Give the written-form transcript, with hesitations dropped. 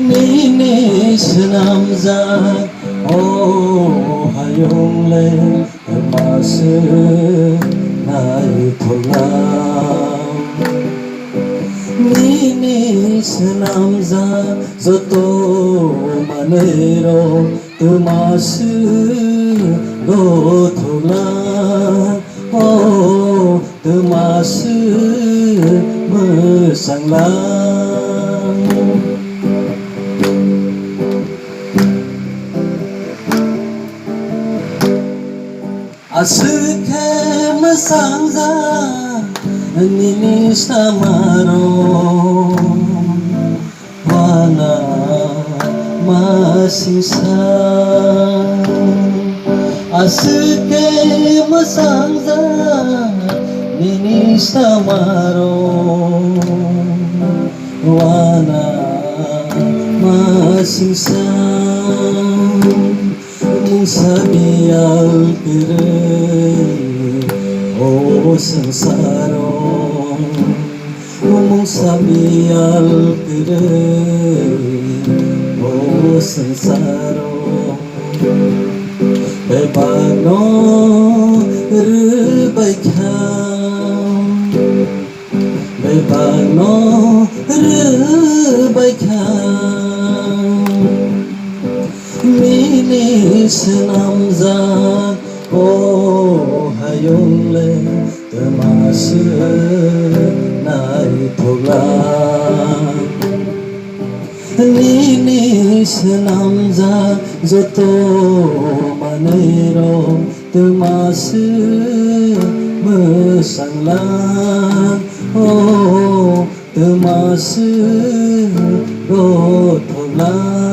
Nini senamzat oh hayong le masu nai tholam Nini senamzat zoto manero masu go tholam oh masu mesanglang Asuke mesangza nini samaro wana masisa Asuke mesangza nini samaro wana masisa Sabial kere oh sansaro sabial kere oh sansaro bebano rebaikam bebano rebaikam Nini senamzat oh hayong le masu nai tholam Nini senamzat zoto manero masu mesanglang oh masu go tholam